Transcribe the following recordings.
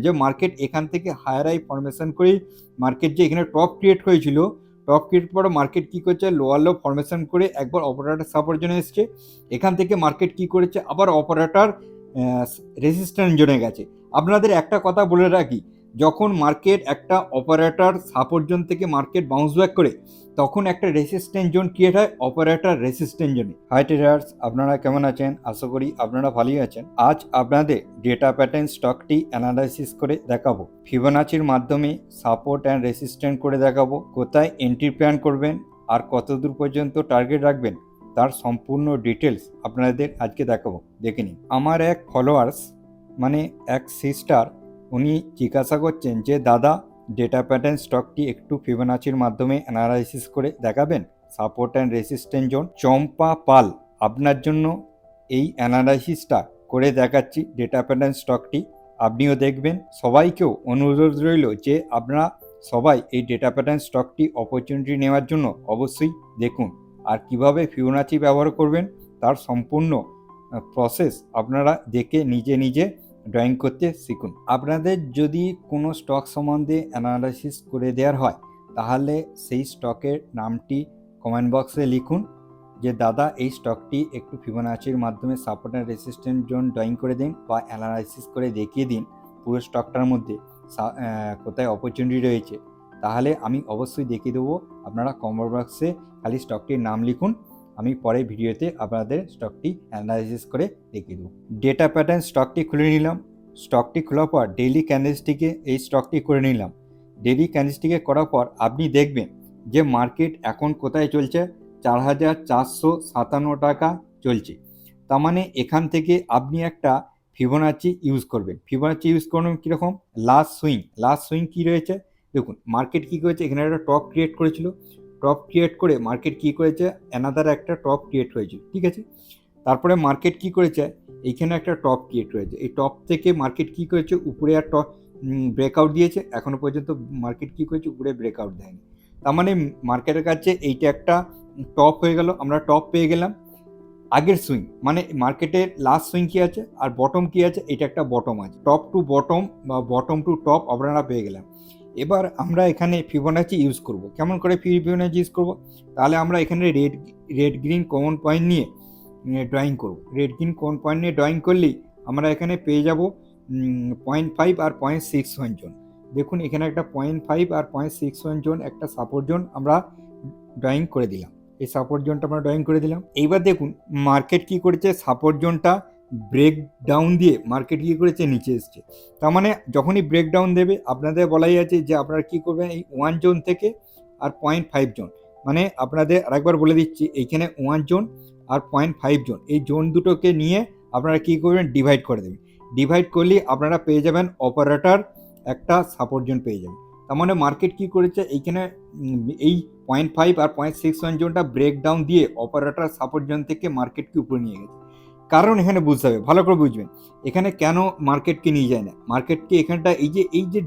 যে মার্কেট এখান থেকে হায়ার হাই ফরমেশন করে মার্কেট যে এখানে টপ ক্রিয়েট হয়েছিল, টপ ক্রিয়েট পরে মার্কেট কি করছে লোয়ার লো ফরমেশন করে একবার অপারেটর সাপোর্ট জোনে এসছে। এখান থেকে মার্কেট কি করেছে আবার অপারেটর রেজিস্ট্যান্স জোনে গেছে। আপনাদের একটা কথা বলে রাখি, যখন মার্কেট একটা অপারেটর সাপোর্ট জোন থেকে মার্কেট বাউন্স ব্যাক করে তখন একটা রেসিস্ট্যান্স জোন ক্রিয়েট হয় অপারেটর রেসিস্ট্যান্স জোনে। হাই ট্রেডার্স, আপনারা কেমন আছেন? আশা করি আপনারা ভালোই আছেন। আজ আপনাদের ডেটা প্যাটার্ন স্টকটি অ্যানালাইসিস করে দেখাবো, ফিবোনাচির মাধ্যমে সাপোর্ট অ্যান্ড রেসিস্ট্যান্স করে দেখাবো, কোথায় এন্ট্রি প্ল্যান করবেন আর কতদূর পর্যন্ত টার্গেট রাখবেন তার সম্পূর্ণ ডিটেলস আপনাদের আজকে দেখাবো। দেখে নিন। আমার এক ফলোয়ার্স মানে এক সিস্টার, উনি জিজ্ঞাসা করছেন যে দাদা ডেটা প্যাটার্ন স্টকটি একটু ফিবোনাচির মাধ্যমে অ্যানালাইসিস করে দেখাবেন, সাপোর্ট অ্যান্ড রেসিস্ট্যান্স জোন। চম্পা পাল আপনার জন্য এই অ্যানালাইসিসটা করে দেখাচ্ছি ডেটা প্যাটার্ন স্টকটি, আপনিও দেখবেন। সবাইকেও অনুরোধ রইল যে আপনারা সবাই এই ডেটা প্যাটার্ন স্টকটি অপরচুনিটি নেওয়ার জন্য অবশ্যই দেখুন, আর কিভাবে ফিবোনাচি ব্যবহার করবেন তার সম্পূর্ণ প্রসেস আপনারা দেখে নিজে নিজে ড্রয়িং করতে শিখুন। আপনাদের যদি কোনো স্টক সম্বন্ধে অ্যানালাইসিস করে দেওয়ার হয় তাহলে সেই স্টকের নামটি কমেন্ট বক্সে লিখুন যে দাদা এই স্টকটি একটু ফিবোনাচির মাধ্যমে support and resistance zone drawing করে দিন বা অ্যানালাইসিস করে দেখিয়ে দিন পুরো স্টকটার মধ্যে কোথায় অপরচুনিটি রয়েছে। তাহলে আমি অবশ্যই দেখিয়ে দেবো। আপনারা কমেন্ট বক্সে খালি স্টকটির নাম লিখুন, আমি পরে ভিডিওতে আপনাদের স্টকটি অ্যানালাইসিস করে দেখিয়ে দেবো। ডেটা প্যাটার্ন স্টকটি খুলে নিলাম। স্টকটি খোলার পর ডেইলি ক্যান্ডেলস্টিকে এই স্টকটি করে নিলাম। ডেইলি ক্যান্ডেলস্টিকে করার পর আপনি দেখবেন যে মার্কেট এখন কোথায় চলছে, 4457 টাকা চলছে। তার মানে এখান থেকে আপনি একটা ফিবোনাচি ইউজ করবেন। ফিবোনাচি ইউজ করবেন কীরকম? লাস্ট সুইং কী রয়েছে দেখুন। মার্কেট কী করেছে, এখানে একটা টপ ক্রিয়েট করেছিল, টপ ক্রিয়েট করে মার্কেট কী করেছে অ্যানাদার একটা টপ ক্রিয়েট হয়েছিল, ঠিক আছে। তারপরে মার্কেট কী করেছে, এইখানে একটা টপ ক্রিয়েট হয়েছে, এই টপ থেকে মার্কেট কী করেছে উপরে আর টপ ব্রেকআউট দিয়েছে। এখনও পর্যন্ত মার্কেট কী করেছে উপরে ব্রেকআউট দেয়নি। তার মানে মার্কেটের কাছে এইটা একটা টপ হয়ে গেল, আমরা টপ পেয়ে গেলাম। আগের সুইং মানে মার্কেটের লাস্ট সুইং কী আছে আর বটম কী আছে, এটা একটা বটম আছে, টপ টু বটম বা বটম টু টপ আপনারা পেয়ে গেলাম। এবার আমরা এখানে ফিবোনাচি ইউজ করব। কেমন করে ফিবোনাচি ইউজ করব? তাহলে আমরা এখানে রেড গ্রিন কমন পয়েন্ট নিয়ে ড্রয়িং করব। রেড গ্রিন কমন পয়েন্ট নিয়ে ড্রয়িং করলেই আমরা এখানে পেয়ে যাব 0.5 আর 0.61 জোন। দেখুন এখানে একটা 0.5 আর 0.61 জোন একটা সাপোর্ট জোন আমরা ড্রয়িং করে দিলাম। এই সাপোর্ট জোনটা আমরা ড্রয়িং করে দিলাম। এইবার দেখুন মার্কেট কী করেছে, সাপোর্ট জোনটা ব্রেক ডাউন দিয়ে মার্কেট কী করেছে নিচে এসছে। তার মানে যখনই ব্রেক ডাউন দেবে আপনাদের বলাই আছে যে আপনারা কী করবেন, এই 1 জোন থেকে আর 0.5 জোন, মানে আপনাদের আরেকবার বলে দিচ্ছি, এইখানে 1 জোন আর 0.5 জোন, এই জোন দুটোকে নিয়ে আপনারা কী করবেন ডিভাইড করে দেবেন। ডিভাইড করলে আপনারা পেয়ে যাবেন অপারেটর একটা সাপোর্ট জোন পেয়ে যাবেন। তার মানে মার্কেট কী করেছে এইখানে এই 0.5 আর 0.61 জোনটা ব্রেক ডাউন দিয়ে অপারেটর সাপোর্ট জোন থেকে মার্কেটকে উপরে নিয়ে গেছে। কারণ এখানে বুঝতে হবে, ভালো করে বুঝবেন এখানে কেন মার্কেটকে নিয়ে যায় না। মার্কেটকে এখানটা এই যে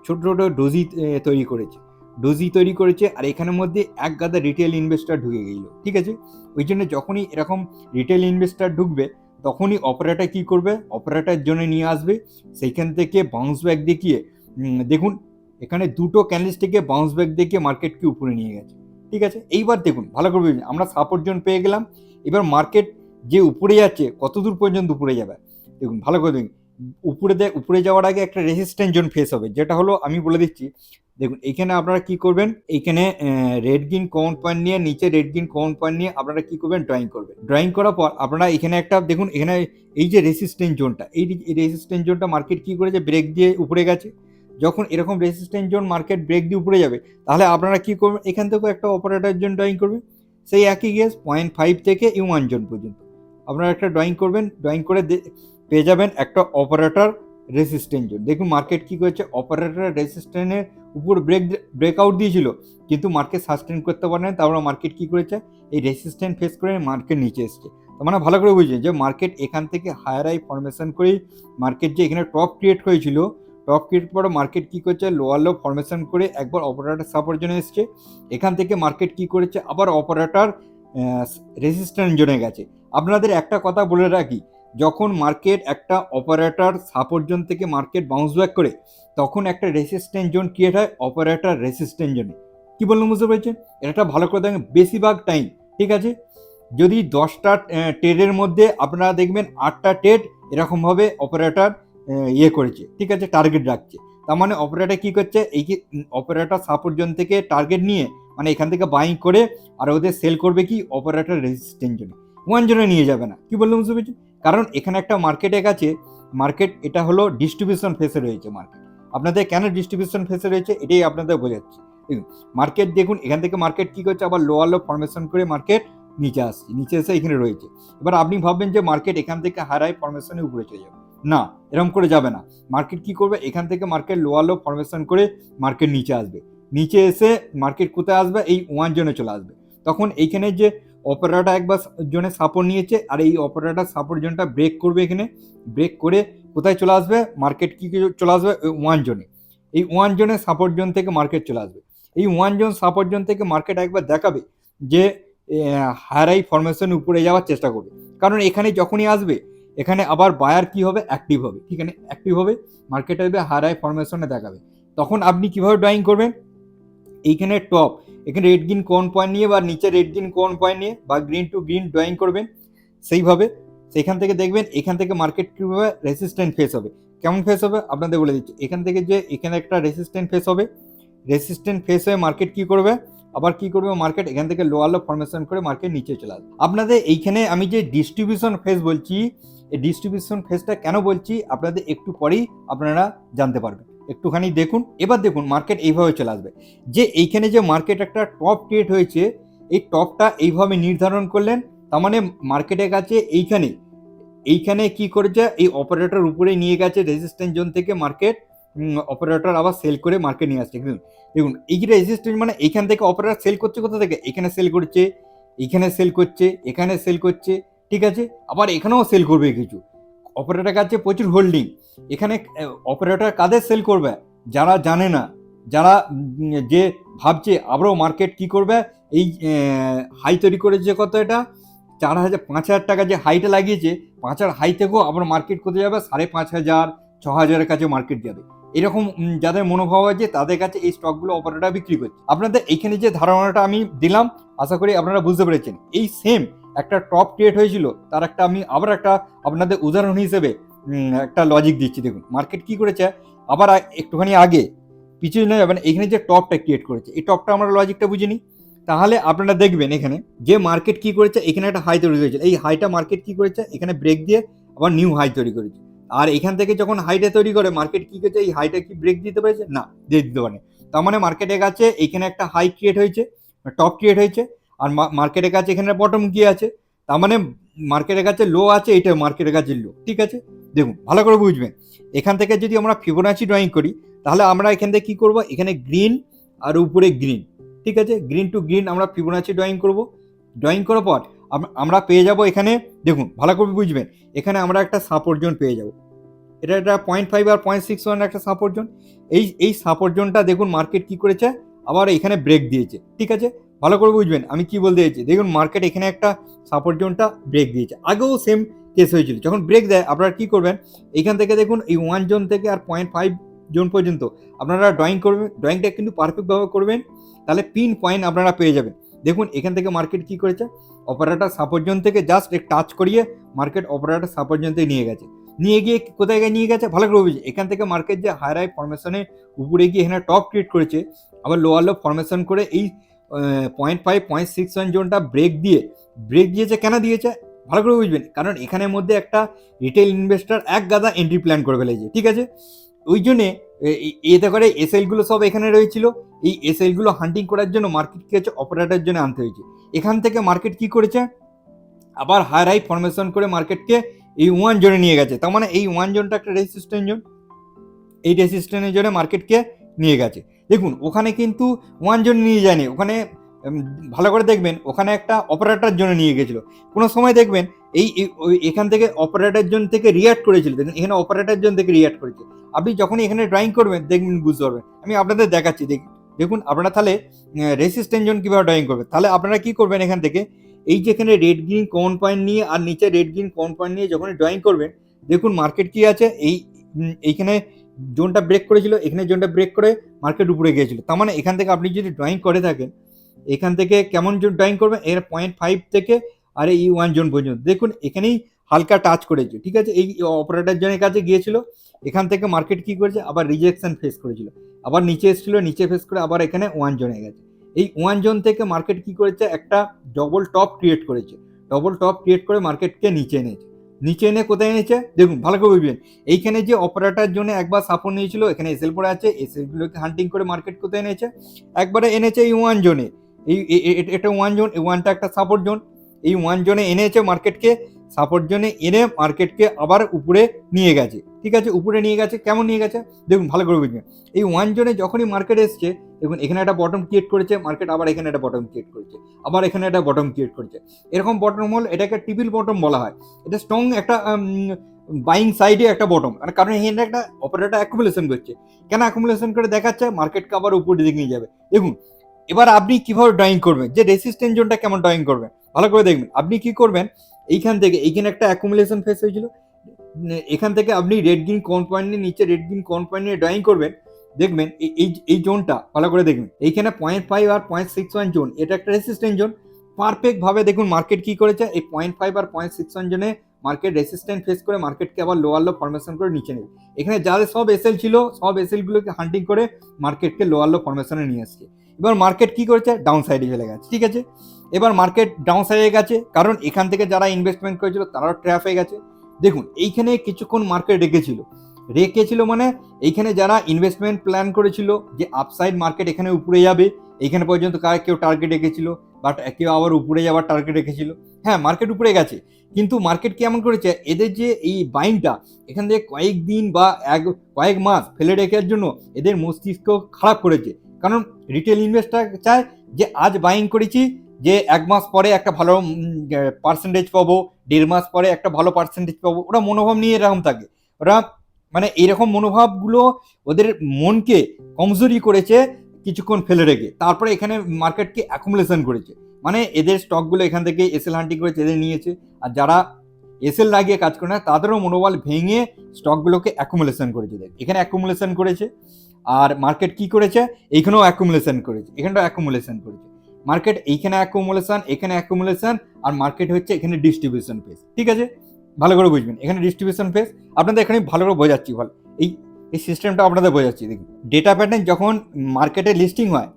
ছোটো ছোটো ডোজি তৈরি করেছে আর এখানের মধ্যে এক গাদা রিটেল ইনভেস্টার ঢুকে গেল, ঠিক আছে। ওই জন্য যখনই এরকম রিটেল ইনভেস্টার ঢুকবে তখনই অপারেটর কী করবে, অপারেটর জোনে নিয়ে আসবে, সেইখান থেকে বাউন্স ব্যাক দেখিয়ে দেখুন এখানে দুটো ক্যান্ডেলস্টিকে বাউন্স ব্যাক দেখিয়ে মার্কেটকে উপরে নিয়ে গেছে, ঠিক আছে। এইবার দেখুন ভালো করে বুঝবেন, আমরা সাপোর্ট জোন পেয়ে গেলাম। এবার মার্কেট যে উপরে যাচ্ছে কত দূর পর্যন্ত উপরে যাবে দেখুন ভালো করে দেখুন। উপরে যাওয়ার আগে একটা রেজিস্ট্যান্স জোন ফেস হবে, যেটা হলো আমি বলে দিচ্ছি। দেখুন এইখানে আপনারা কি করবেন, এইখানে রেড গ্রিন কমন পয়েন্ট নিয়ে নিচে রেড গ্রিন কমন পয়েন্ট নিয়ে আপনারা কি করবেন ড্রয়িং করবেন। ড্রয়িং করার পর আপনারা এখানে একটা দেখুন, এখানে এই যে রেজিস্ট্যান্স জোনটা, এই রেজিস্ট্যান্স জোনটা মার্কেট কি করেছে ব্রেক দিয়ে উপরে গেছে। যখন এরকম রেজিস্ট্যান্স জোন মার্কেট ব্রেক দিয়ে উপরে যাবে তাহলে আপনারা কি করবেন, এখান থেকেও একটা অপারেটর জোন ড্রয়িং করবেন, সেই একই কেস 0.5 থেকে 1 জোন পর্যন্ত আপনারা একটা ড্রয়িং করবেন। ড্রয়িং করে পেয়ে যাবেন একটা অপারেটর রেজিস্ট্যান্স জোন। দেখুন মার্কেট কী করেছে, অপারেটর রেজিস্ট্যান্সের উপর ব্রেকআউট দিয়েছিল কিন্তু মার্কেট সাস্টেন করতে পারে না। তারপরে মার্কেট কী করেছে, এই রেজিস্ট্যান্স ফেস করে মার্কেট নিচে এসছে। তার মানে ভালো করে বুঝছেন যে মার্কেট এখান থেকে হায়ার হাই ফরমেশন করেই মার্কেট যে এখানে টপ ক্রিয়েট হয়েছিল, টপ ক্রিয়েট পরে মার্কেট কী করছে লোয়ার লো ফরমেশন করে একবার অপারেটর সাপোর্ট জোনে এসছে। এখান থেকে মার্কেট কী করেছে আবার অপারেটর রেজিস্ট্যান্স জোনে গেছে। আপনাদের একটা কথা বলে রাখি, যখন মার্কেট একটা অপারেটর সাপোর্ট জোন থেকে মার্কেট বাউন্স ব্যাক করে, তখন একটা রেসিস্ট্যান্ট জোন ক্রিয়েট হয় অপারেটর রেসিস্ট্যান্ট জোনে। কি বললাম বুঝতে পেরেছেন? এটা ভালো করে দেখেন, বেশিরভাগ টাইম, ঠিক আছে, যদি 10টা ট্রেডের মধ্যে আপনারা দেখবেন 8টা ট্রেড এরকমভাবে অপারেটর করেছে, ঠিক আছে, টার্গেট রাখছে। তার মানে অপারেটর কি করছে, এই যে অপারেটর সাপোর্ট জোন থেকে টার্গেট নিয়ে, মানে এখান থেকে বাইং করে আর ওদের সেল করবে কি অপারেটর রেজিস্ট্যান্ট জোনে, ওয়ান জোনে নিয়ে যাবে না। কি বললাম বুঝতে পেরেছেন? কারণ এখানে একটা মার্কেটে গেছে, মার্কেট এটা হলো ডিস্ট্রিবিউশন ফেসে রয়েছে মার্কেট। আপনাদের কেন ডিস্ট্রিবিউশন ফেসে রয়েছে এটাই আপনাদের বোঝাচ্ছি। মার্কেট দেখুন, এখান থেকে মার্কেট কি করছে, আবার লোয়ার লো ফরমেশন করে মার্কেট নিচে আসছে, নিচে এসে এখানে রয়েছে। এবার আপনি ভাববেন যে মার্কেট এখান থেকে হাই হাই ফরমেশনে উপরে চলে যাবে, না, এরকম করে যাবে না। মার্কেট কি করবে, এখান থেকে মার্কেট লোয়ার লো ফরমেশন করে মার্কেট নিচে আসবে, নিচে এসে মার্কেট কোথায় আসবে, এই ওয়ান জোনে চলে আসবে। তখন এইখানে যে অপারেটর একবার জোনে সাপোর্ট নিয়েছে, আর এই অপারেটর সাপোর্ট জোনটা ব্রেক করবে, এখানে ব্রেক করে কোথায় চলে আসবে, মার্কেট কি চলে আসবে ওয়ান জোনে। এই ওয়ান জোনে সাপোর্ট জোন থেকে মার্কেট চলে আসবে। এই ওয়ান জোন সাপোর্ট জোন থেকে মার্কেট একবার দেখাবে যে হাই ফরমেশন উপরে যাওয়ার চেষ্টা করবে, কারণ এখানে যখনই আসবে এখানে আবার বায়ার কি হবে, অ্যাক্টিভ হবে, ঠিক আছে, অ্যাক্টিভ হবে, মার্কেট আসবে হাই ফরমেশনে দেখাবে। তখন আপনি কিভাবে ড্রয়িং করবেন, এইখানে টপ, এখানে রেড গ্রিন কোন পয়েন্ট নিয়ে বা নিচে রেড গ্রিন কোন পয়েন্ট নিয়ে বা গ্রিন টু গ্রিন ড্রয়িং করবেন। সেইভাবে সেখান থেকে দেখবেন এখান থেকে মার্কেট কীভাবে রেসিস্ট্যান্ট ফেস হবে। কেমন ফেস হবে আপনাদের বলে দিচ্ছি। এখান থেকে যে এখানে একটা রেসিস্ট্যান্ট ফেস হবে, রেসিস্ট্যান্ট ফেস হয়ে মার্কেট কি করবে, আবার কি করবে, মার্কেট এখান থেকে লোয়ার লো ফরমেশন করে মার্কেট নিচে চলে আসবে। আপনাদের এইখানে আমি যে ডিস্ট্রিবিউশন ফেস বলছি, এই ডিস্ট্রিবিউশন ফেসটা কেন বলছি আপনাদের একটু পরেই আপনারা জানতে পারবেন, একটুখানি দেখুন। এবার দেখুন মার্কেট এইভাবে চলে আসবে, যে এইখানে যে মার্কেট একটা টপ ক্রিয়েট হয়েছে, এই টপটা এইভাবে নির্ধারণ করলেন, তার মানে মার্কেটের কাছে এইখানে কি করেছে, এই অপারেটর উপরে নিয়ে গেছে রেজিস্ট্যান্স জোন থেকে মার্কেট, অপারেটর আবার সেল করে মার্কেট নিয়ে আসছে। দেখুন এই যে রেজিস্ট্যান্স, মানে এইখান থেকে অপারেটর সেল করছে কোথা থেকে, এখানে সেল করছে, এখানে সেল করছে, এখানে সেল করছে, ঠিক আছে, আবার এখানেও সেল করবে কিছু। অপারেটর কাছে প্রচুর হোল্ডিং। এখানে অপারেটর কাদের সেল করবে, যারা জানে না, যারা যে ভাবছে আবারও মার্কেট কি করবে, এই হাই তৈরি করেছে কত, এটা 5,000 টাকা যে হাইটা লাগিয়েছে, 5,000 হাই থেকেও আবার মার্কেট কোথায় যাবে, 5,500 6,000-এর কাছে মার্কেট যাবে। এরকম যাদের মনোভাব আছে তাদের কাছে এই স্টকগুলো অপারেটর বিক্রি করছে। আপনাদের এইখানে যে ধারণাটা আমি দিলাম, আশা করি আপনারা বুঝতে পেরেছেন। এই সেম একটা টপ ক্রিয়েট হয়েছিল, তার একটা আমি আবার একটা আপনাদের উদাহরণ হিসেবে একটা লজিক দিচ্ছি। দেখুন মার্কেট কি করেছে, আবার একটুখানি আগে পিছিয়ে নিয়ে যাবেন, এখানে যে টপটা ক্রিয়েট করেছে, এই টপটা আমরা লজিকটা বুঝিনি। তাহলে আপনারা দেখবেন এখানে যে মার্কেট কি করেছে, এখানে একটা হাই তৈরি করেছে, এই হাইটা মার্কেট কি করেছে, এখানে ব্রেক দিয়ে আবার নিউ হাই তৈরি করেছে। আর এখান থেকে যখন হাইটা তৈরি করে মার্কেট কি করেছে, এই হাইটা কি ব্রেক দিতে পেরেছে, না, দিয়ে দিতে পারে। তার মানে মার্কেটের কাছে এখানে একটা হাই ক্রিয়েট হয়েছে, টপ ক্রিয়েট হয়েছে, আর মার্কেটের কাছে এখানে বটম কি আছে, তার মানে মার্কেটের কাছে লো আছে, এটা মার্কেটের কাছে লো, ঠিক আছে। দেখুন ভালো করে বুঝবেন, এখান থেকে যদি আমরা ফিবোনাচি ড্রয়িং করি, তাহলে আমরা এখান থেকে কি করব, এখানে গ্রিন আর উপরে গ্রিন, ঠিক আছে, গ্রিন টু গ্রিন আমরা ফিবোনাচি ড্রয়িং করব। ড্রয়িং করার পর আমরা পেয়ে যাব এখানে, দেখুন ভালো করে বুঝবেন, এখানে আমরা একটা সাপোর্ট জোন পেয়ে যাব। এটা 0.5 আর 0.61 একটা সাপোর্ট জোন। এই সাপোর্ট জোনটা দেখুন মার্কেট কি করেছে, আবার এখানে ব্রেক দিয়েছে, ঠিক আছে। ভালো করে বুঝবেন আমি কি বলতে চাইছি। দেখুন মার্কেট এখানে একটা সাপোর্ট জোনটা ব্রেক দিয়েছে, আগেও সেম কেস হয়েছিল। যখন ব্রেক দেয় আপনারা কি করবেন, এইখান থেকে দেখুন এই 1 জোন থেকে আর 0.5 জোন পর্যন্ত আপনারা ড্রয়িং করবেন। ড্রয়িংটা কিন্তু পারফেক্টভাবে করবেন, তাহলে পিন পয়েন্ট আপনারা পেয়ে যাবেন। দেখুন এখান থেকে মার্কেট কি করেছে, অপারেটর সাপোর্ট জোন থেকে জাস্ট এক টাচ করিয়ে মার্কেট অপারেটর সাপোর্ট জোন থেকে নিয়ে গেছে। নিয়ে গিয়ে কোথায় নিয়ে গেছে, ভালো করে বুঝি, এখান থেকে মার্কেট যে হাই হাই ফরমেশনে উপরে গিয়ে এখানে টপ ক্রিয়েট করেছে, আবার লোয়ার লো ফরমেশন করে এই 0.5 0.61 জোনটা ব্রেক দিয়েছে। কেন দিয়েছে ভালো করে বুঝবেন, কারণ এখানের মধ্যে একটা রিটেল ইনভেস্টর এক গাদা এন্ট্রি প্ল্যান করে ফেলেছে, ঠিক আছে। ওই জন্যে এতে করে এসএলগুলো সব এখানে রয়েছিল, এই এসএলগুলো হান্টিং করার জন্য মার্কেট কি হচ্ছে, অপারেটরের জন্য আনতে হয়েছে। এখান থেকে মার্কেট কি করেছে, আবার হাই হাই ফরমেশন করে মার্কেটকে এই 1 জোনে নিয়ে গেছে। তার মানে এই 1 জোনটা একটা রেজিস্ট্যান্স জোন, এই রেজিস্ট্যান্সের জন্য মার্কেটকে নিয়ে গেছে। দেখুন ওখানে কিন্তু 1 জোনে নিয়ে যায়নি, ওখানে ভালো করে দেখবেন ওখানে একটা অপারেটর জন্য নিয়ে গেছিলো। কোনো সময় দেখবেন এখান থেকে অপারেটর জোন থেকে রিয়াক্ট করেছিল, দেখুন এখানে অপারেটর জোন থেকে রিয়াক্ট করেছে। আপনি যখনই এখানে ড্রয়িং করবেন দেখবেন বুঝতে পারবেন। আমি আপনাদের দেখাচ্ছি, দেখুন আপনারা তাহলে রেজিস্ট্যান্স জোন কীভাবে ড্রয়িং করবেন। তাহলে আপনারা কি করবেন, এখান থেকে এই যেখানে রেড গ্রিন কমন পয়েন্ট নিয়ে আর নিচে রেড গ্রিন কমন পয়েন্ট নিয়ে যখন ড্রয়িং করবেন, দেখুন মার্কেট কি আছে, এইখানে জোনটা ব্রেক করেছিল, এখানে জোনটা ব্রেক করে মার্কেট উপরে গিয়েছিল। তার মানে এখান থেকে আপনি যদি ড্রয়িং করে থাকেন, এখান থেকে কেমন ড্রয়িং করবেন, এর 0.5 থেকে আর এই 1 জোন পর্যন্ত দেখুন এখানেই হালকা টাচ করেছে, ঠিক আছে। এই অপারেটর জোনের কাছে গিয়েছিল, এখান থেকে মার্কেট কি করেছে, আবার রিজেকশন ফেস করেছিল, আবার নিচে এসেছিল, নিচে ফেস করে আবার এখানে 1 জোনে গেছে। এই 1 জোন থেকে মার্কেট কি করেছে, একটা ডবল টপ ক্রিয়েট করেছে, ডবল টপ ক্রিয়েট করে মার্কেটকে নিচে এনেছে। নিচে এনে কোথায় এনেছে দেখুন, ভালো করে বুঝবেন। এইখানে যে অপারেটর জন্য একবার সাপোর্ট নিয়েছিল, এখানে এসএল পড়ে আছে, এসএল গুলোকে হান্টিং করে মার্কেট কোথায় এনেছে, একবারে এনেছে এই 1 জোনে। এই এটা 1 জোন, এই 1টা একটা সাপোর্ট জোন, এই 1 জোনে এনেছে মার্কেটকে, সাপোর্ট জোনে এনে মার্কেটকে আবার উপরে নিয়ে গেছে, ঠিক আছে। উপরে নিয়ে গেছে, কেমন নিয়ে গেছে দেখুন, ভালো করে বুঝবেন। এই 1 জোনে যখনই মার্কেট এসছে, দেখুন এখানে একটা বটম ক্রিয়েট করেছে মার্কেট, আবার এখানে একটা বটম ক্রিয়েট করেছে, আবার এখানে একটা বটম ক্রিয়েট করেছে। এরকম বটম হল, এটাকে টিপিল বটম বলা হয়। এটা স্ট্রং একটা বাইং সাইডে একটা বটম, কারণ এখানে একটা অপারেটর অ্যাকুমুলেশন করছে। কেন অ্যাকুমুলেশন করে দেখাচ্ছে, মার্কেটকে আবার উপরের দিকে নিয়ে যাবে। দেখুন এবার আপনি কিভাবে ড্রয়িং করবেন, যে রেসিস্ট্যান্স জোনটা কেমন ড্রয়িং করবেন, ভালো করে দেখবেন। আপনি কি করবেন, এইখান থেকে এইখানে একটা অ্যাকুমুলেশন ফেস হয়েছিল, এখান থেকে আপনি রেড গ্রিন কোন পয়েন্ট নিয়ে নিচে রেড গ্রিন কোন পয়েন্ট নিয়ে ড্রয়িং করবেন, দেখবেন এই জোনটা ভালো করে দেখবেন। এইখানে 0.5 আর 0.61 জোন, এটা একটা রেসিস্ট্যান্স জোন। পারফেক্ট ভাবে দেখুন মার্কেট কি করেছে, এই 0.5 আর 0.61 জোনে মার্কেট রেসিস্ট্যান্স ফেস করে মার্কেটকে আবার লোয়ার লো ফরমেশন করে নিচে নেবে। এখানে যাদের সব এসএল ছিল, সব এসএল গুলোকে হান্টিং করে মার্কেটকে লোয়ার লো ফরমেশনে নিয়ে আসছে। এবার মার্কেট কি করেছে, ডাউন সাইডে চলে গেছে, ঠিক আছে। এবার মার্কেট ডাউন সাইডে গেছে, কারণ এখান থেকে যারা ইনভেস্টমেন্ট করেছিল তারাও ট্র্যাপ হয়ে গেছে। দেখুন এইখানে কিছুক্ষণ মার্কেট রেখেছিল মানে এইখানে যারা ইনভেস্টমেন্ট প্ল্যান করেছিল যে আপসাইড মার্কেট এখানে উপরে যাবে, এইখানে পর্যন্ত কেউ টার্গেট রেখেছিল, বাট কেউ আবার উপরে যাওয়ার টার্গেট রেখেছিল। হ্যাঁ, মার্কেট উপরে গেছে, কিন্তু মার্কেট কেমন করেছে, এদের যে এই বাইংটা এখান থেকে কয়েকদিন বা কয়েক মাস ফেলে রেখার জন্য এদের মস্তিষ্ক খারাপ করেছে। কারণ রিটেল ইনভেস্টার চায় যে আজ বাইং করেছি, যে 1 মাস পরে একটা ভালো পার্সেন্টেজ পাবো, 1.5 মাস পরে একটা ভালো পার্সেন্টেজ পাবো। ওরা মনোভাব নিয়ে এরকম থাকে। ওরা মানে এরকম মনোভাবগুলো ওদের মনকে কমজোরি করেছে কিছুক্ষণ ফেলে রেখে, তারপরে এখানে মার্কেটকে অ্যাকুমুলেশন করেছে। মানে এদের স্টকগুলো এখান থেকে এসএল হান্টিং করেছে, এদের নিয়েছে। আর যারা এসএল লাগিয়ে কাজ করে না, তাদেরও মনোবল ভেঙে স্টকগুলোকে অ্যাকুমুলেশন করেছে। এখানে অ্যাকুমুলেশন করেছে, আর মার্কেট কি করেছে, এইখানেও অ্যাকুমুলেশন করেছে, এখানটাও অ্যাকুমুলেশন করেছে। মার্কেট এইখানে অ্যাকুমুলেশন, এখানে অ্যাকুমুলেশন, আর মার্কেট হচ্ছে এখানে ডিস্ট্রিবিউশন ফেজ, ঠিক আছে। ভালো করে বুঝবেন, এখানে ডিস্ট্রিবিউশন ফেজ আপনাদের এখানে ভালো করে বোঝাচ্ছি। ভালো এই এই সিস্টেমটা আপনাদের বোঝাচ্ছি। দেখুন ডেটা প্যাটার্ন যখন মার্কেটে লিস্টিং হয়,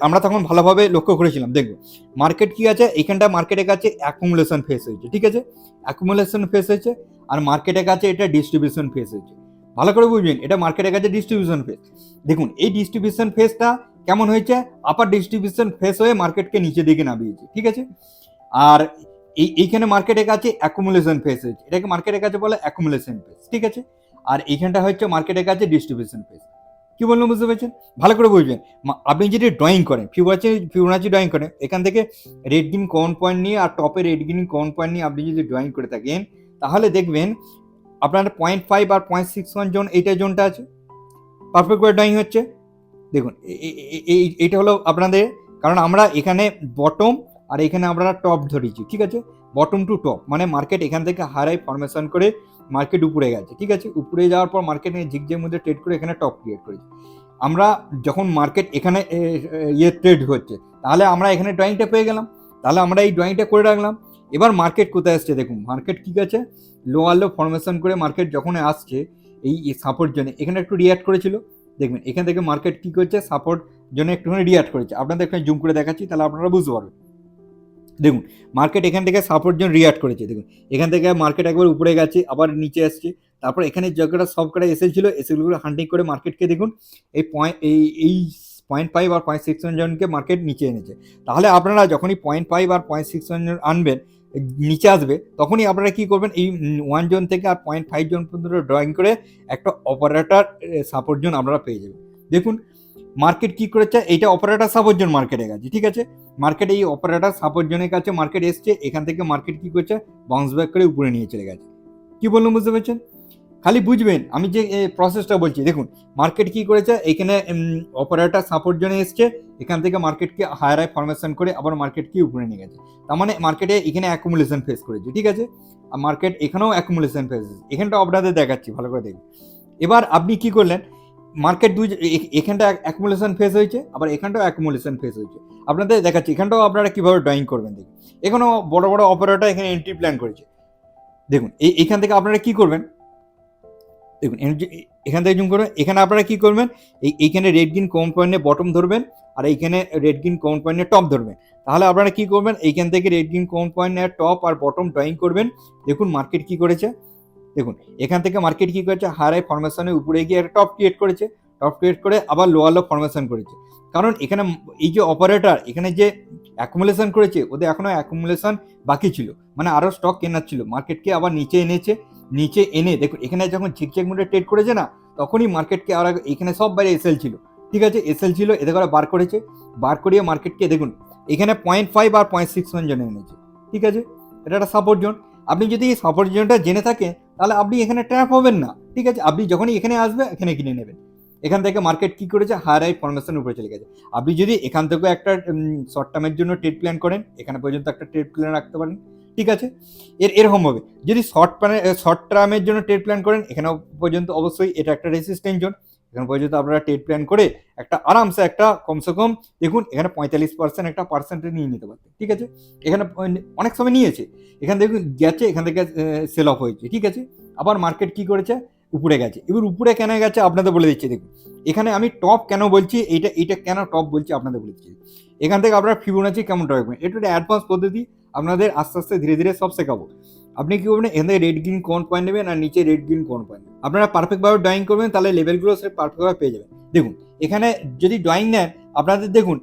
আমরা তখন ভালোভাবে লক্ষ্য করেছিলাম। দেখবো মার্কেট কি আছে, এখানটা মার্কেটের কাছে অ্যাকুমুলেশন ফেজ হয়েছে, ঠিক আছে। অ্যাকুমুলেশন ফেজ হয়েছে, আর মার্কেটের কাছে এটা ডিস্ট্রিবিউশন ফেজ হয়েছে। ভালো করে বুঝবেন, এটা মার্কেটের কাছে ডিস্ট্রিবিউশন ফেজ। দেখুন এই ডিস্ট্রিবিউশন ফেজটা কেমন হয়েছে, আপার ডিস্ট্রিবিউশন ফেজ হয়ে মার্কেটকে নিচে দিকে নামিয়েছে, ঠিক আছে। আর এইখানে মার্কেটের কাছে অ্যাকুমুলেশন ফেজ হয়েছে, এটাকে মার্কেটের কাছে বলে অ্যাকুমুলেশন ফেজ, ঠিক আছে। আর এইখানটা হচ্ছে মার্কেটের কাছে ডিস্ট্রিবিউশন ফেজ। কি বললাম বুঝতে পেরেছেন, ভালো করে বুঝবেন। আপনি যদি ড্রয়িং করেন, ফিবোনাচি ড্রয়িং করেন, এখান থেকে রেড গ্রিন কমন পয়েন্ট নিয়ে আর টপে রেড গ্রিন কমন পয়েন্ট নিয়ে আপনি যদি ড্রয়িং করে থাকেন, তাহলে দেখবেন আপনার 0.5 আর 0.61 জোন, এইটা জোনটা আছে, পারফেক্ট করে ড্রয়িং হচ্ছে। দেখুন এইটা হলো আপনাদের, কারণ আমরা এখানে বটম আর এখানে আমরা টপ ধরেছি, ঠিক আছে। বটম টু টপ মানে মার্কেট এখান থেকে হাই ফরমেশন করে মার্কেট উপরে গেছে, ঠিক আছে। উপরে যাওয়ার পর মার্কেট ঝিকঝের মধ্যে ট্রেড করে এখানে টপ ক্রিয়েট করেছি। আমরা যখন মার্কেট এখানে ট্রেড হচ্ছে, তাহলে আমরা এখানে ড্রয়িংটা পেয়ে গেলাম, তাহলে আমরা এই ড্রয়িংটা করে রাখলাম। এবার মার্কেট কোথায় আসছে দেখুন, মার্কেট ঠিক আছে লোয়ার লো ফরমেশন করে মার্কেট যখন আসছে এই সাপোর্ট জোনে, এখানে একটু রিঅ্যাক্ট করেছিল। দেখবেন এখান থেকে মার্কেট কি করছে, সাপোর্ট জন্য একটুখানি রিঅ্যাক্ট করেছে। আপনাদের এখানে জুম করে দেখাচ্ছি, তাহলে আপনারা বুঝতে পারবেন। দেখুন মার্কেট এখান থেকে সাপোর্ট জন্য রিঅ্যাক্ট করেছে। দেখুন এখান থেকে মার্কেট একবার উপরে গেছে, আবার নিচে আসছে, তারপর এখানে জায়গাটা সব কটা এসেছিল, এসেগুলো হান্টিং করে মার্কেটকে দেখুন এই 0.5 আর 0.61 জনকে মার্কেট নিচে এনেছে। তাহলে আপনারা যখনই 0.5 আর 0.61 জন আনবেন, নিচে আসবে, তখনই আপনারা কি করবেন, এই 1 জন থেকে আর 0.5 জন পর্যন্ত ড্রয়িং করে একটা অপারেটর সাপোর্ট জোন আপনারা পেয়ে যাবেন। দেখুন মার্কেট কি করেছে, এইটা অপারেটর সাপোর্ট জোন মার্কেটে গেছে, ঠিক আছে। মার্কেট এই অপারেটর সাপোর্ট জোনের কাছে মার্কেট এসছে, এখান থেকে মার্কেট কি করছে, বাউন্স ব্যাক করে উপরে নিয়ে চলে গেছে। কি বললাম বুঝতে পারছেন। খালি বুঝবেন আমি যে প্রসেসটা বলছি। দেখুন মার্কেট কি করেছে, এখানে অপারেটর সাপোর্ট জোনে এসছে, এখান থেকে মার্কেটকে হায়ার হাই ফরমেশন করে আবার মার্কেটকে উপরে নিয়ে গেছে। তার মানে মার্কেটে এখানে অ্যাকুমুলেশন ফেস করেছে, ঠিক আছে। আর মার্কেট এখানেও অ্যাকুমুলেশন ফেস, এখানটা আপনাদের দেখাচ্ছি ভালো করে দেখুন। এবার আপনি কি করলেন, মার্কেট এখানটা অ্যাকুমুলেশন ফেস হয়েছে, আবার এখানটাও অ্যাকুমুলেশন ফেস হয়েছে। আপনাদের দেখাচ্ছি এখানটাও আপনারা কিভাবে ড্রয়িং করবেন দেখুন। এখানেও বড় বড় অপারেটর এখানে এন্ট্রি প্ল্যান করেছে। দেখুন এইখান থেকে আপনারা কি করবেন, দেখুন এখান থেকে জুম করবেন, এখানে আপনারা কি করবেন, এইখানে রেড গ্রিন কমন পয়েন্টে বটম ধরবেন, আর এইখানে রেড গ্রিন কমন পয়েন্টে টপ ধরবেন। তাহলে আপনারা কি করবেন, এইখান থেকে রেড গ্রিন কমন পয়েন্টে টপ আর বটম ড্রয়িং করবেন। দেখুন মার্কেট কি করেছে, দেখুন এখান থেকে মার্কেট কি করেছে, হায়ার হাই ফরমেশনের উপরে গিয়ে একটা টপ ক্রিয়েট করেছে, টপ ক্রিয়েট করে আবার লোয়ার লো ফরমেশন করেছে। কারণ এখানে এই যে অপারেটর এখানে যে অ্যাকুমুলেশন করেছে, ওদের এখনো অ্যাকুমুলেশন বাকি ছিল, মানে আরও স্টক কেনার ছিল, মার্কেটকে আবার নিচে এনেছে। নিচে এনে দেখুন এখানে যখন ঝিকঝিক মোডে ট্রেড করেছে না, তখনই মার্কেটকে আর এখানে সব বাইরে এসএল ছিল, ঠিক আছে, এসএল ছিল, এতে করে বার করেছে, বার করিয়ে মার্কেটকে দেখুন এখানে 0.5 আর 0.61 জনে এনেছে, ঠিক আছে। এটা একটা সাপোর্ট জোন। আপনি যদি এই সাপোর্ট জোনটা জেনে থাকেন তাহলে আপনি এখানে ট্র্যাপ হবেন না, ঠিক আছে। আপনি যখনই এখানে আসবে এখানে কিনে নেবেন। এখান থেকে মার্কেট কি করেছে, হায়ার হাই ফরমেশন উপরে চলে গেছে। আপনি যদি এখান থেকে একটা শর্ট টার্মের জন্য ট্রেড প্ল্যান করেন, এখানে পর্যন্ত একটা ট্রেড প্ল্যান রাখতে পারেন, ঠিক আছে। এরকম হবে। যদি শর্ট টার্মের জন্য ট্রেড প্ল্যান করেন, এখানে পর্যন্ত অবশ্যই এটা একটা রেসিস্ট্যান্ট জোন, এখানে পর্যন্ত আপনারা ট্রেড প্ল্যান করে একটা আরামসে একটা কমসে কম দেখুন এখানে 45% একটা পার্সেন্টেজ নিয়ে নিতে পারতেন, ঠিক আছে। এখানে অনেক সময় নিয়েছে, এখান থেকে গেছে, এখান থেকে সেল অফ হয়েছে, ঠিক আছে। আবার মার্কেট কি করেছে, উপরে গেছে। এবার উপরে কেন গেছে আপনাদের বলে দিচ্ছি। দেখুন এখানে আমি টপ কেন বলছি, এইটা কেন টপ বলছি আপনাদের বলে দিচ্ছি। এখান থেকে আপনারা ফিবোনাচি কেমন রাখবেন, এটা একটা অ্যাডভান্স পদ্ধতি, আপনাদের আস্তে আস্তে ধীরে ধীরে সব শেখাবো। আপনি কি করবেন, এখান থেকে রেড গ্রিন কোন পয়েন্ট নেবেন আর নিচে রেড গ্রিন কোন পয়েন্ট, আপনারা পারফেক্টভাবে ড্রয়িং করবেন, তাহলে লেভেলগুলো সে পারফেক্টভাবে পেয়ে যাবেন। দেখুন এখানে যদি ড্রয়িং নেন আপনাদের দেখুন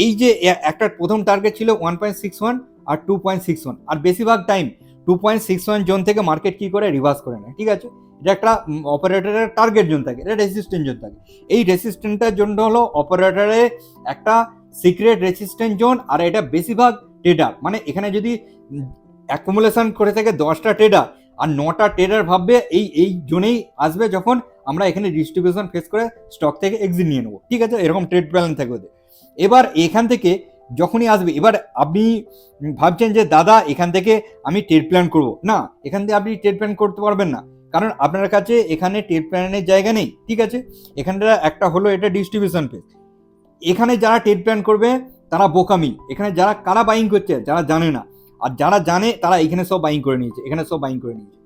এই যে একটা প্রথম টার্গেট ছিল 1.61 আর 2.61, আর বেশিরভাগ টাইম 2.61 জোন থেকে মার্কেট কি করে রিভার্স করে নেয়, ঠিক আছে। এটা একটা অপারেটরের টার্গেট জোন থাকে, এটা রেসিস্ট্যান্ট জোন থাকে। এই রেসিস্ট্যান্টের জন্য হলো অপারেটরের একটা সিক্রেট রেসিস্ট্যান্ট জোন, আর এটা বেশিরভাগ ট্রেডার, মানে এখানে যদি অ্যাকুমুলেশন করে থাকে 10টা ট্রেডার আর 9টা ট্রেডার ভাববে এই জোনেই আসবে যখন আমরা এখানে ডিস্ট্রিবিউশন ফেস করে স্টক থেকে এক্সিট নিয়ে নেবো, ঠিক আছে। এরকম ট্রেড প্ল্যান থাকবে ওদের। এবার এখান থেকে যখনই আসবে, এবার আপনি ভাবছেন যে দাদা এখান থেকে আমি ট্রেড প্ল্যান করবো না, এখান থেকে আপনি ট্রেড প্ল্যান করতে পারবেন না, কারণ আপনার কাছে এখানে ট্রেড প্ল্যানের জায়গা নেই, ঠিক আছে। এখানটা একটা হলো এটা ডিস্ট্রিবিউশন ফেস। এখানে যারা ট্রেড প্ল্যান করবে তারা বোকামি, এখানে যারা কারা বাইং করছে যারা জানে না, আর যারা জানে তারা এখানে সব বাইং করে নিয়েছে, এখানে সব বাইং করে নিয়েছে,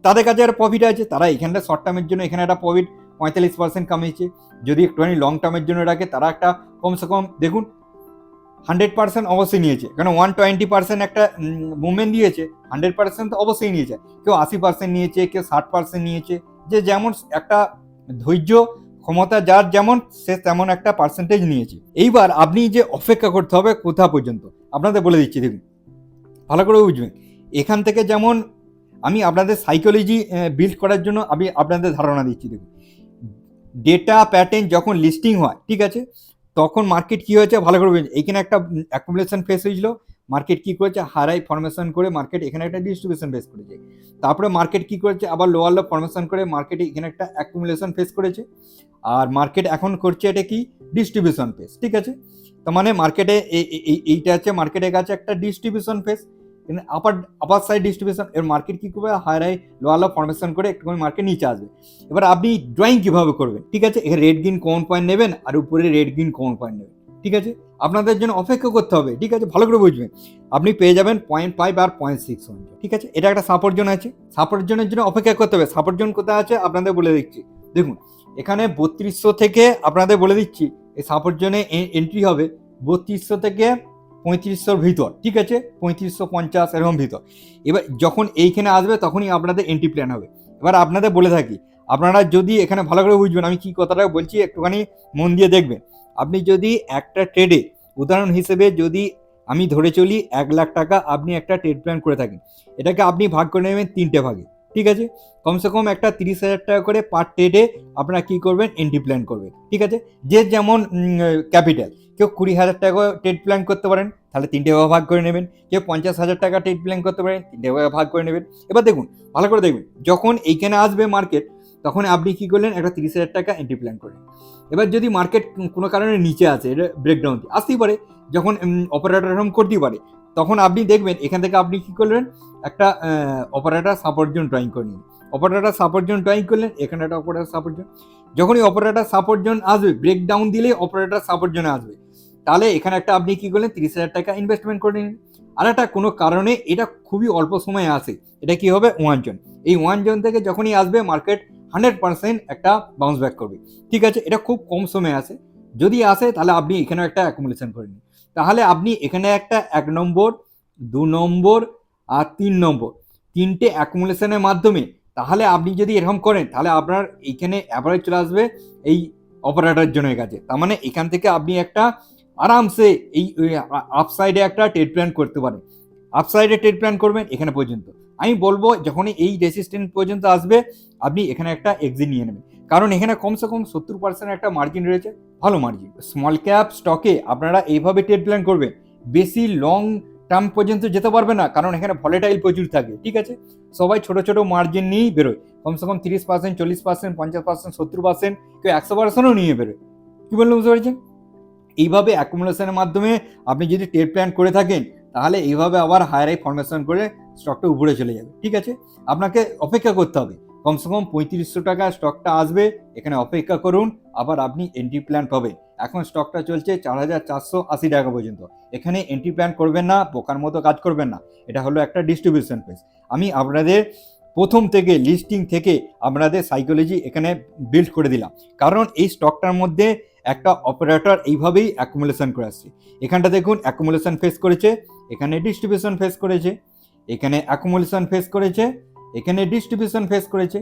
তাদের কাছে একটা প্রফিট আছে, তারা এখানটা শর্ট টার্মের জন্য এখানে একটা প্রফিট 45% কামিয়েছে। যদি একটুখানি লং টার্মের জন্য রাখে তারা একটা কমসে কম দেখুন 100% অবশ্যই নিয়েছে, কারণ 120% একটা মুভমেন্ট দিয়েছে, 100% তো অবশ্যই নিয়েছে। কেউ 80% নিয়েছে, কেউ 60% নিয়েছে, যে যেমন একটা ধৈর্য ক্ষমতা যার যেমন, সে তেমন একটা পার্সেন্টেজ নিয়েছে। এইবার আপনি যে অপেক্ষা করতে হবে কোথা পর্যন্ত আপনাদের বলে দিচ্ছি, দেখুন ভালো করে বুঝবেন। এখান থেকে যেমন আমি আপনাদের সাইকোলজি বিল্ড করার জন্য আমি আপনাদের ধারণা দিচ্ছি। দেখুন ডেটা প্যাটার্ন যখন লিস্টিং হয়, ঠিক আছে, তখন মার্কেট কি হয়েছে ভালো করে বুঝবেন। এইখানে একটা অ্যাকুমুলেশন ফেস হয়েছিল, মার্কেট কি করেছে, হাই ফরমেশন করে মার্কেট এখানে একটা ডিস্ট্রিবিউশন ফেস করেছে। তারপরে মার্কেট কি করেছে, আবার লোয়ার লো ফরমেশন করে মার্কেটে এখানে একটা অ্যাকুমুলেশন ফেস করেছে, আর মার্কেট এখন করছে এটা কি ডিস্ট্রিবিউশন ফেস, ঠিক আছে। তার মানে মার্কেটে এইটা আছে, মার্কেটের কাছে একটা distribution phase, upper side distribution. এর মার্কেট কি করবে, higher high lower low formation করে একটুখানি মার্কেট নিচে আসবে। এবার আপনি ড্রয়িং কিভাবে করবেন, ঠিক আছে, এখানে রেড গ্রিন কমন পয়েন্ট নেবেন আর উপরে রেড গ্রিন কমন পয়েন্ট নেবেন, ঠিক আছে। আপনাদের জন্য অপেক্ষা করতে হবে, ঠিক আছে, ভালো করে বুঝবেন। আপনি পেয়ে যাবেন 0.5 আর 0.61, ঠিক আছে। এটা একটা সাপোর্ট জোন আছে, সাপোর্ট জোনের জন্য অপেক্ষা করতে হবে। সাপোর্ট জোন কোথায় আছে আপনাদের বলে দিচ্ছি। দেখুন এখানে 3200 থেকে আপনাদের বলে দিচ্ছি এই সাপোর্ট জোনে এন্ট্রি হবে 3200 থেকে 3500 ভিতর, ঠিক আছে, 3550 এরকম ভিতর। এবার যখন এইখানে আসবে তখনই আপনাদের এন্ট্রি প্ল্যান হবে। এবার আপনাদের বলে থাকি, আপনারা যদি এখানে ভালো করে বুঝবেন আমি কি কথাটা বলছি, একটুখানি মন দিয়ে দেখবেন। আপনি যদি একটা ট্রেডে উদাহরণ হিসেবে যদি আমি ধরে চলি 1 লাখ টাকা আপনি একটা ট্রেড প্ল্যান করে থাকেন, এটাকে আপনি ভাগ করে নেবেন 3টে ভাগে, ঠিক আছে, কমসে কম একটা 30,000 টাকা করে পার ট্রেডে আপনারা কী করবেন, এন্ট্রি প্ল্যান করবেন। ঠিক আছে, যে যেমন ক্যাপিটাল, কেউ 20,000 টাকা ট্রেড প্ল্যান করতে পারেন, তাহলে 3টে ভাগে ভাগ করে নেবেন। কেউ 50,000 টাকা ট্রেড প্ল্যান করতে পারেন, 3টে ভাগে ভাগ করে নেবেন। এবার দেখুন, ভালো করে দেখবেন, যখন এইখানে আসবে মার্কেট, তখন আপনি কী করলেন, একটা 30,000 টাকা এন্ট্রি প্ল্যান করলেন। এবার যদি মার্কেট কোনো কারণে নিচে আসে, এটা ব্রেকডাউন আসতেই পারে, যখন অপারেটর এরকম করতেই পারে, তখন আপনি দেখবেন এখান থেকে আপনি কী করলেন, একটা অপারেটর সাপোর্ট জোন ড্রয়িং করে নিন। অপারেটর সাপোর্ট জোন ড্রয়িং করলেন, এখানে একটা অপারেটর সাপোর্ট জোন। যখনই অপারেটর সাপোর্ট জোন আসবে, ব্রেকডাউন দিলে অপারেটর সাপোর্ট জোনে আসবে, তাহলে এখানে একটা আপনি কী করলেন, 30,000 টাকা ইনভেস্টমেন্ট করে নিন। আর একটা কোনো কারণে এটা খুবই অল্প সময়ে আসে, এটা কি হবে, 1 জোন। এই 1 জোন থেকে যখনই আসবে মার্কেট 100% একটা বাউন্স ব্যাক করবে। ঠিক আছে, এটা খুব কম সময়ে আসে, যদি আসে তাহলে আপনি এখানেও একটা অ্যাকুমুলেশন করে নিন। তাহলে আপনি এখানে একটা 1 নম্বর, 2 নম্বর আর 3 নম্বর, 3টে অ্যাকুমুলেশনের মাধ্যমে, তাহলে আপনি যদি এরকম করেন, তাহলে আপনার এইখানে অ্যাভারেজ চলে আসবে এই অপারেটর জনের কাছে। তার মানে এখান থেকে আপনি একটা আরামসে এই আপসাইডে একটা ট্রেড প্ল্যান করতে পারেন। আপসাইডে ট্রেড প্ল্যান করবেন এখানে পর্যন্ত। আমি বলবো যখনই এই রেসিস্ট্যান্স পর্যন্ত আসবে, আপনি এখানে একটা এক্সিট নিয়ে নেবেন, কারণ এখানে কমসে কম 70% একটা মার্জিন রয়েছে, ভালো মার্জিন। স্মল ক্যাপ স্টকে আপনারা এইভাবে ট্রেড প্ল্যান করবেন, বেশি লং টার্ম পর্যন্ত যেতে পারবে না, কারণ এখানে ভলেটাইল প্রচুর থাকে। ঠিক আছে, সবাই ছোট ছোট মার্জিন নিয়েই বেরোয়, কমসে কম 30%, 40%, 50%, 70%, কেউ 100%ও নিয়ে বেরোয়। কী বললাম, বুঝতে পারছেন? এইভাবে অ্যাকুমুলেশনের মাধ্যমে আপনি যদি ট্রেড প্ল্যান করে থাকেন, তাহলে এইভাবে আবার হায়ার হাই ফরমেশন করে স্টকটা উপরে চলে যাবে। ঠিক আছে, আপনাকে অপেক্ষা করতে হবে, কমসে কম 3500 টাকা স্টকটা আসবে, এখানে অপেক্ষা করুন, আবার আপনি এন্ট্রি প্ল্যান পাবেন। এখন স্টকটা চলছে 4,480 টাকা পর্যন্ত, এখানে এন্ট্রি প্ল্যান করবেন না, বোকার মতো কাজ করবেন না। এটা হলো একটা ডিস্ট্রিবিউশন ফেজ। আমি আপনাদের প্রথম থেকে লিস্টিং থেকে আপনাদের সাইকোলজি এখানে বিল্ড করে দিলাম, কারণ এই স্টকটার মধ্যে একটা অপারেটর এইভাবেই অ্যাকুমুলেশন করে আসছে। এখানটা দেখুন অ্যাকুমুলেশন ফেস করেছে, এখানে ডিস্ট্রিবিউশন ফেস করেছে, এখানে অ্যাকুমুলেশন ফেস করেছে, এখানে ডিস্ট্রিবিউশন ফেস করেছে,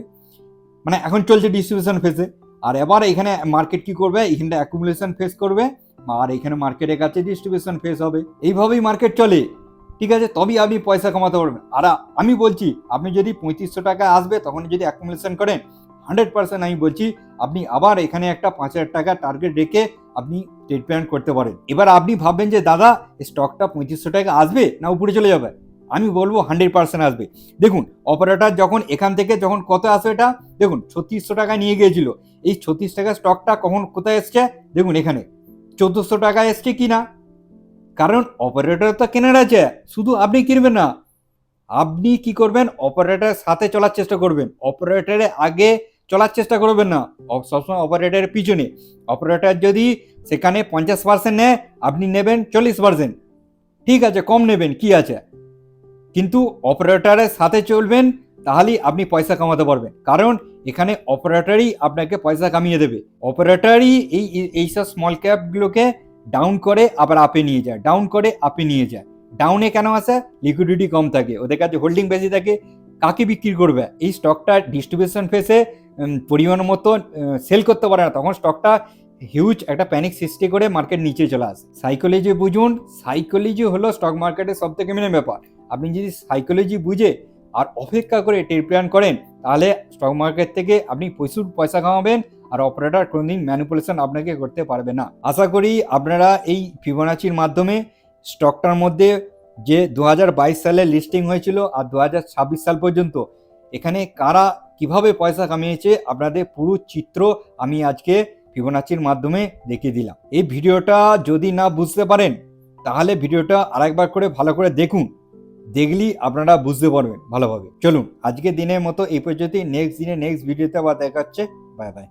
মানে এখন চলছে ডিস্ট্রিবিউশন ফেসে। আর এবার এখানে মার্কেট কি করবে, এখানটা অ্যাকুমুলেশন ফেস করবে, আর এখানে মার্কেটের কাছে ডিস্ট্রিবিউশন ফেস হবে। এইভাবেই মার্কেট চলে। ঠিক আছে, তবেই আপনি পয়সা কামাতে পারবেন। আর আমি বলছি, আপনি যদি 3500 টাকা আসবে তখন যদি অ্যাকুমুলেশন করেন, 100% আমি বলছি আপনি আবার এখানে একটা 5,000 টাকা টার্গেট রেখে আপনি ট্রেড প্ল্যান করতে পারেন। এবার আপনি ভাববেন যে দাদা স্টকটা 3500 টাকা আসবে না উপরে চলে যাবে, আমি বলবো 100% আসবে। দেখুন অপারেটর যখন এখান থেকে যখন কত আসবে, এটা দেখুন 3600 টাকা নিয়ে গিয়েছিল, এই 36 টাকা স্টকটা কখন কোথায় এসছে, দেখুন এখানে 1400 টাকা এসছে কি না, কারণ অপারেটর তো কেনার আছে, শুধু আপনি কিনবেন না, আপনি কি করবেন, অপারেটরের সাথে চলার চেষ্টা করবেন, অপারেটরের আগে চলার চেষ্টা করবেন না, সবসময় অপারেটরের পিছনে। অপারেটর যদি সেখানে 50% নেয়, আপনি নেবেন 40%, ঠিক আছে কম নেবেন, কি আছে, কিন্তু অপারেটরের সাথে চলবেন, তাহলেই আপনি পয়সা কামাতে পারবেন, কারণ এখানে অপারেটরই আপনাকে পয়সা কামিয়ে দেবে। অপারেটরই এইসব স্মল ক্যাপগুলোকে ডাউন করে আবার আপে নিয়ে যায়, ডাউন করে আপে নিয়ে যায়। ডাউনে কেন আসে, লিকুইডিটি কম থাকে, ওদের কাছে হোল্ডিং বেশি থাকে, কাকে বিক্রি করবে, এই স্টকটা ডিস্ট্রিবিউশন ফেসে পরিমাণ মতো সেল করতে পারে না, তখন স্টকটা হিউজ একটা প্যানিক সৃষ্টি করে মার্কেট নিচে চলে আসে। সাইকোলজি বুঝুন, সাইকোলজি হলো স্টক মার্কেটের সব থেকে মেন ব্যাপার। আপনি যদি সাইকোলজি বুঝে আর অপেক্ষা করে ট্রেড প্ল্যান করেন, তাহলে স্টক মার্কেট থেকে আপনি প্রচুর পয়সা কামাবেন, আর অপারেটর কোনোদিন ম্যানিপুলেশন আপনাকে করতে পারবে না। আশা করি আপনারা এই ফিবোনাচির মাধ্যমে স্টকটার মধ্যে যে 2022 সালে লিস্টিং হয়েছিল আর 2026 সাল পর্যন্ত এখানে কারা কিভাবে পয়সা কামিয়েছে, আপনাদের পুরো চিত্র আমি আজকে ফিবোনাচির মাধ্যমে দেখিয়ে দিলাম। এই ভিডিওটা যদি না বুঝতে পারেন, তাহলে ভিডিওটা আরেকবার করে ভালো করে দেখুন, দেখলেই আপনারা বুঝতে পারবেন ভালোভাবে। চলুন আজকে দিনের মতো এই পর্যন্তই, নেক্সট দিনে নেক্সট ভিডিওতে আবার দেখা হচ্ছে। Bye bye.